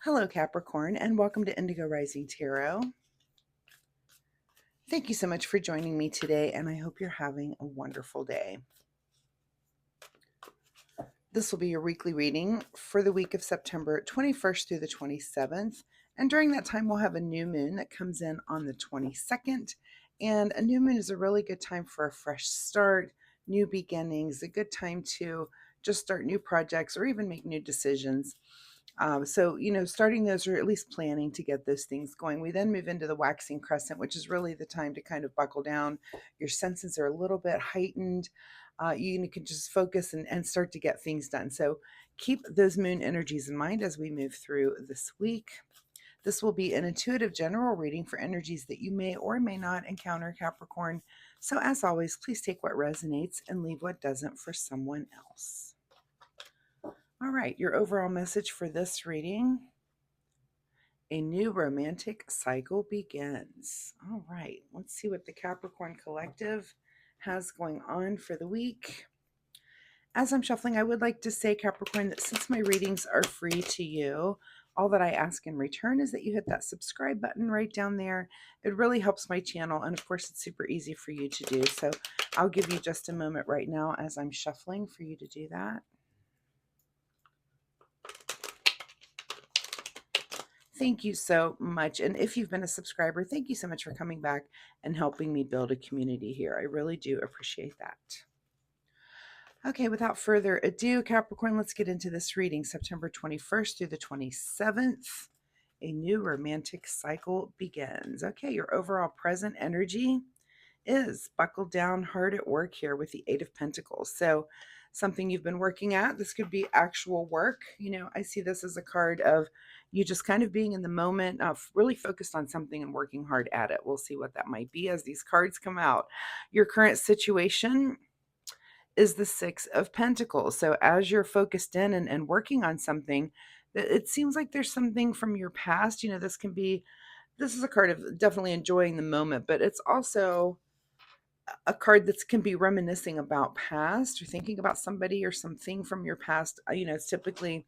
Hello, Capricorn, and welcome to Indigo Rising Tarot. Thank you so much for joining me today, and I hope you're having a wonderful day. This will be your weekly reading for the week of September 21st through the 27th. And during that time, we'll have a new moon that comes in on the 22nd. And a new moon is a really good time for a fresh start, new beginnings, a good time to just start new projects or even make new decisions. Starting those or at least planning to get those things going. We then move into the waxing crescent, which is really the time to kind of buckle down. Your senses are a little bit heightened. You can just focus and start to get things done. So keep those moon energies in mind as we move through this week. This will be an intuitive general reading for energies that you may or may not encounter, Capricorn. So as always, please take what resonates and leave what doesn't for someone else. All right, your overall message for this reading: a new romantic cycle begins. All right, let's see what the Capricorn Collective has going on for the week. As I'm shuffling, I would like to say, Capricorn, that since my readings are free to you, all that I ask in return is that you hit that subscribe button right down there. It really helps my channel, and of course, it's super easy for you to do. So I'll give you just a moment right now as I'm shuffling for you to do that. Thank you so much. And if you've been a subscriber, thank you so much for coming back and helping me build a community here. I really do appreciate that. Okay, without further ado, Capricorn, let's get into this reading. September 21st through the 27th, a new romantic cycle begins. Okay, your overall present energy is buckled down, hard at work here with the Eight of Pentacles. So something you've been working at. This could be actual work. I see this as a card of you just kind of being in the moment, really focused on something and working hard at it. We'll see what that might be as these cards come out. Your current situation is the Six of Pentacles. So as you're focused in and working on something, it seems like there's something from your past. This is a card of definitely enjoying the moment, but it's also a card that can be reminiscing about past or thinking about somebody or something from your past. It's typically,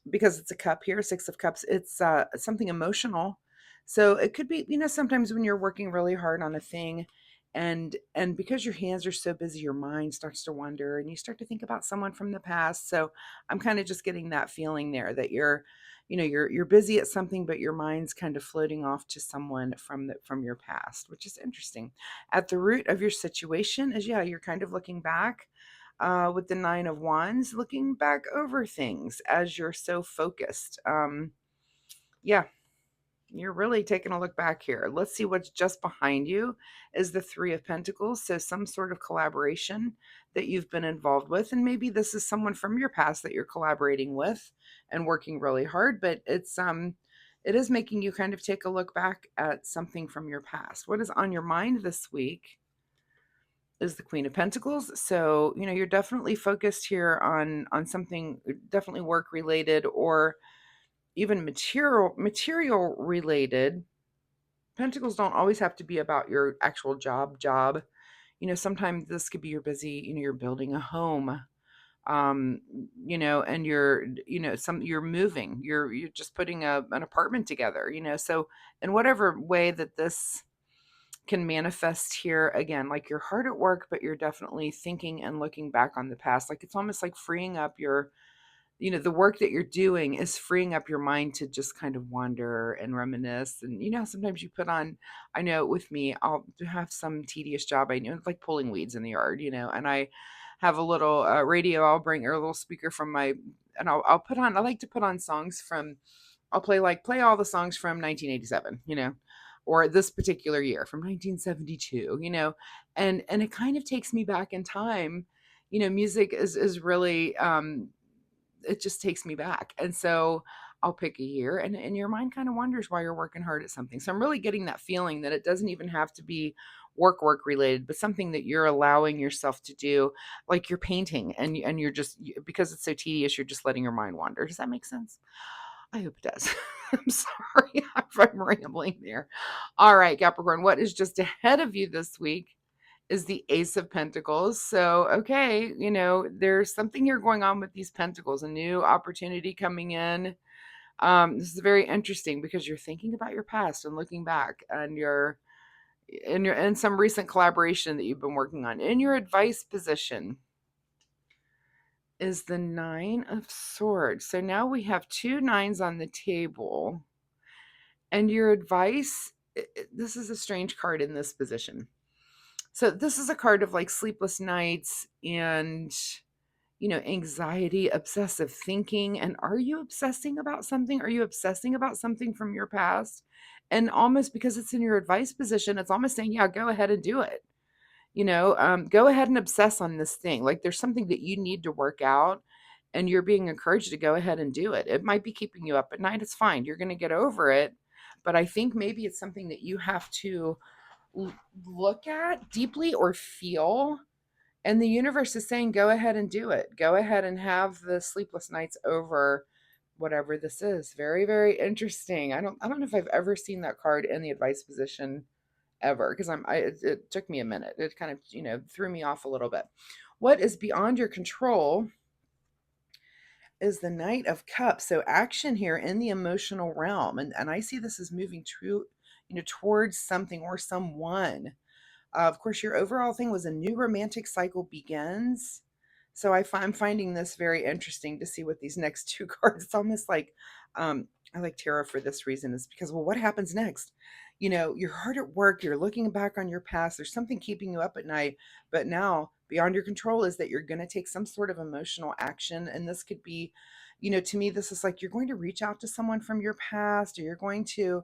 because it's a cup here, Six of Cups, it's something emotional. So it could be, sometimes when you're working really hard on a thing and because your hands are so busy, your mind starts to wander and you start to think about someone from the past. So I'm kind of just getting that feeling there that you're busy at something, but your mind's kind of floating off to someone from your past, which is interesting. At the root of your situation is, you're kind of looking back with the Nine of Wands, looking back over things as you're so focused. Yeah, you're really taking a look back here. Let's see what's just behind you is the Three of Pentacles. So some sort of collaboration that you've been involved with. And maybe this is someone from your past that you're collaborating with and working really hard, but it is making you kind of take a look back at something from your past. What is on your mind this week is the Queen of Pentacles. So, you're definitely focused here on something definitely work related or even material related. Pentacles don't always have to be about your actual job. Sometimes this could be you're busy, you're building a home, and you're moving, you're just putting an apartment together, so in whatever way that this can manifest here, again, like you're hard at work, but you're definitely thinking and looking back on the past. Like it's almost like freeing up the work that you're doing is freeing up your mind to just kind of wander and reminisce. And sometimes you put on, I know with me, I'll have some tedious job. I know, like pulling weeds in the yard, and I have a little radio. I'll bring or a little speaker from and I'll put on, I like to put on songs from, I'll play all the songs from 1987, or this particular year from 1972, and it kind of takes me back in time. Music is really, it just takes me back. And so I'll pick a year and your mind kind of wonders why you're working hard at something. So I'm really getting that feeling that it doesn't even have to be work related, but something that you're allowing yourself to do, like you're painting and you're just, because it's so tedious, you're just letting your mind wander. Does that make sense? I hope it does. I'm sorry if I'm rambling there. All right, Capricorn, what is just ahead of you this week is the Ace of Pentacles. So, okay, there's something here going on with these pentacles, a new opportunity coming in. This is very interesting because you're thinking about your past and looking back, and you're in some recent collaboration that you've been working on. In your advice position is the Nine of Swords. So now we have two nines on the table, and your advice. This is a strange card in this position. So this is a card of like sleepless nights and anxiety, obsessive thinking. And are you obsessing about something? Are you obsessing about something from your past? And almost because it's in your advice position, it's almost saying, yeah, go ahead and do it. Go ahead and obsess on this thing. Like there's something that you need to work out, and you're being encouraged to go ahead and do it. It might be keeping you up at night. It's fine. You're going to get over it. But I think maybe it's something that you have to look at deeply or feel, and the universe is saying, go ahead and do it. Go ahead and have the sleepless nights over whatever this is. Very, very interesting. I don't know if I've ever seen that card in the advice position ever, because it took me a minute. It kind of, threw me off a little bit. What is beyond your control is the Knight of Cups. So action here in the emotional realm. And I see this as moving towards something or someone. Of course, your overall thing was a new romantic cycle begins. So I'm finding this very interesting to see what these next two cards. It's almost like I like tarot for this reason, is because, well, what happens next? You're hard at work, you're looking back on your past, there's something keeping you up at night, but now beyond your control is that you're going to take some sort of emotional action. And this could be, to me, this is like you're going to reach out to someone from your past, or you're going to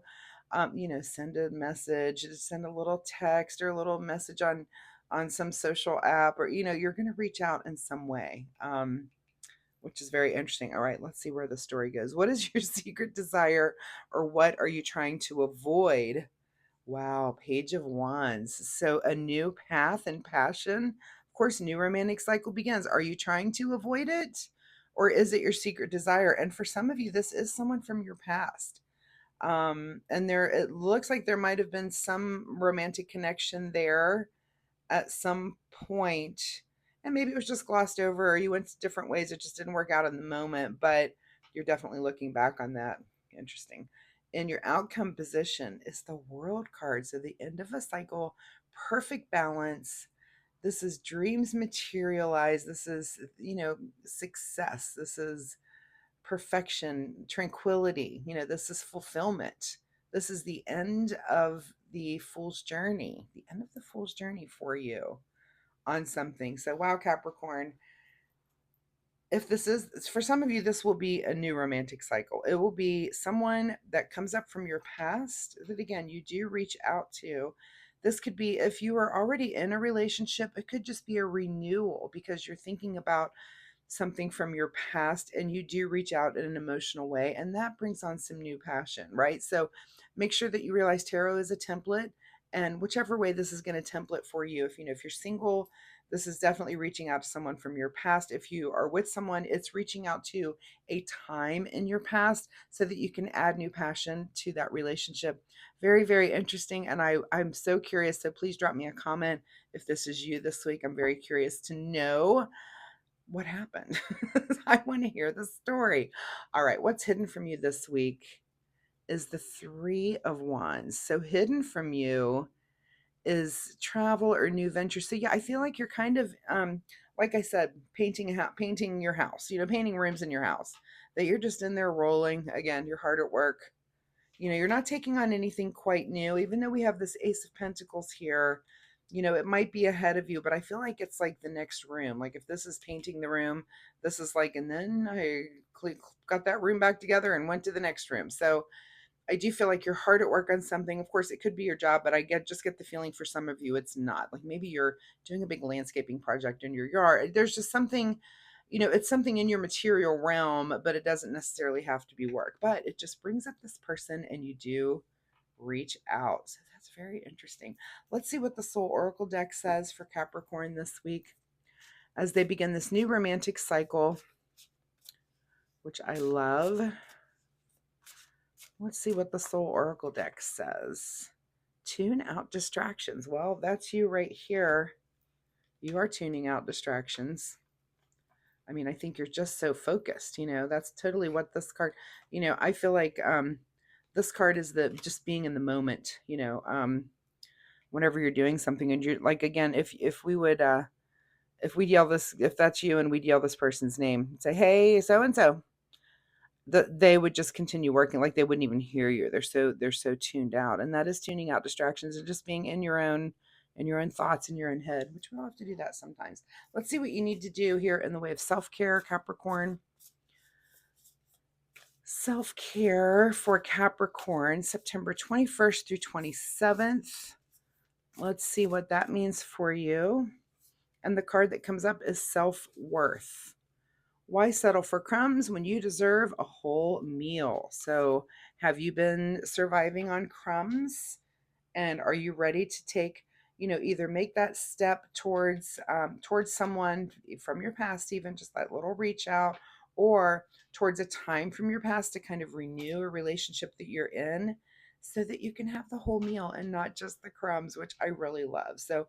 send a message, send a little text or a little message on some social app, or you're going to reach out in some way, which is very interesting. All right, let's see where the story goes. What is your secret desire, or what are you trying to avoid? Wow, Page of Wands. So a new path and passion. Of course, new romantic cycle begins. Are you trying to avoid it, or is it your secret desire? And for some of you, this is someone from your past. And there, it looks like there might have been some romantic connection there at some point, and maybe it was just glossed over, or you went different ways, it just didn't work out in the moment, but you're definitely looking back on that. Interesting. In your outcome position is the World card. So the end of a cycle, perfect balance. This is dreams materialize. This is, success. This is perfection, tranquility. This is fulfillment. This is the end of the fool's journey, the end of the fool's journey for you on something. So, wow, Capricorn, if this is for some of you, this will be a new romantic cycle. It will be someone that comes up from your past that, again, you do reach out to. This could be, if you are already in a relationship, it could just be a renewal because you're thinking about something from your past and you do reach out in an emotional way, and that brings on some new passion, right? So make sure that you realize tarot is a template, and whichever way this is going to template for you. If you're single, this is definitely reaching out to someone from your past. If you are with someone, it's reaching out to a time in your past so that you can add new passion to that relationship. Very, very interesting. And I'm so curious. So please drop me a comment if this is you this week. I'm very curious to know what happened. I want to hear the story. All right, what's hidden from you this week is the Three of Wands. So hidden from you is travel or new venture. So yeah, I feel like you're kind of like I said, painting your house, painting rooms in your house. That you're just in there rolling. Again, you're hard at work. You're not taking on anything quite new, even though we have this Ace of Pentacles here. It might be ahead of you, but I feel like it's like the next room. Like if this is painting the room, this is like, and then I got that room back together and went to the next room. So I do feel like you're hard at work on something. Of course, it could be your job, but I just get the feeling for some of you, it's not. Like maybe you're doing a big landscaping project in your yard. There's just something, it's something in your material realm, but it doesn't necessarily have to be work. But it just brings up this person and you do reach out. So that's very interesting. Let's see what the Soul Oracle deck says for Capricorn this week as they begin this new romantic cycle, which I love. Let's see what the Soul Oracle deck says. Tune out distractions. Well, that's you right here. You are tuning out distractions. I mean, I think you're just so focused, that's totally what this card, I feel like this card is the just being in the moment, whenever you're doing something. And you're like, again, if we would if we'd yell this, if that's you and we'd yell this person's name, say, hey, so and so, they would just continue working, like they wouldn't even hear you. They're so tuned out, and that is tuning out distractions and just being in your own thoughts, in your own head, which we'll have to do that sometimes. Let's see what you need to do here in the way of self-care, Capricorn. Self-care for Capricorn, September 21st through 27th. Let's see what that means for you. And the card that comes up is self-worth. Why settle for crumbs when you deserve a whole meal? So, have you been surviving on crumbs? And are you ready to take, either make that step towards someone from your past, even just that little reach out, or towards a time from your past to kind of renew a relationship that you're in, so that you can have the whole meal and not just the crumbs, which I really love. So,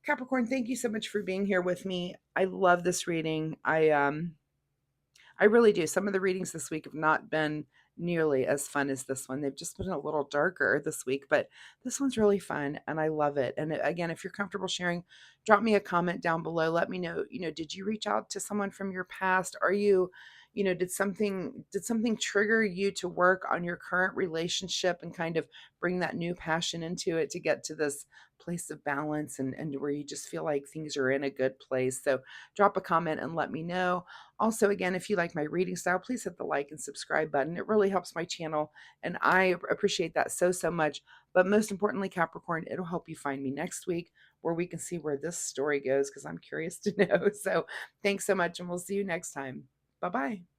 Capricorn, thank you so much for being here with me. I love this reading. I really do. Some of the readings this week have not been nearly as fun as this one. They've just been a little darker this week, but this one's really fun and I love it. And again, if you're comfortable sharing, drop me a comment down below. Let me know, did you reach out to someone from your past? Are you, did something trigger you to work on your current relationship and kind of bring that new passion into it to get to this place of balance, and where you just feel like things are in a good place? So drop a comment and let me know. Also, again, if you like my reading style, please hit the like and subscribe button. It really helps my channel, and I appreciate that so, so much. But most importantly, Capricorn, it'll help you find me next week, where we can see where this story goes, because I'm curious to know. So thanks so much, and we'll see you next time. Bye-bye.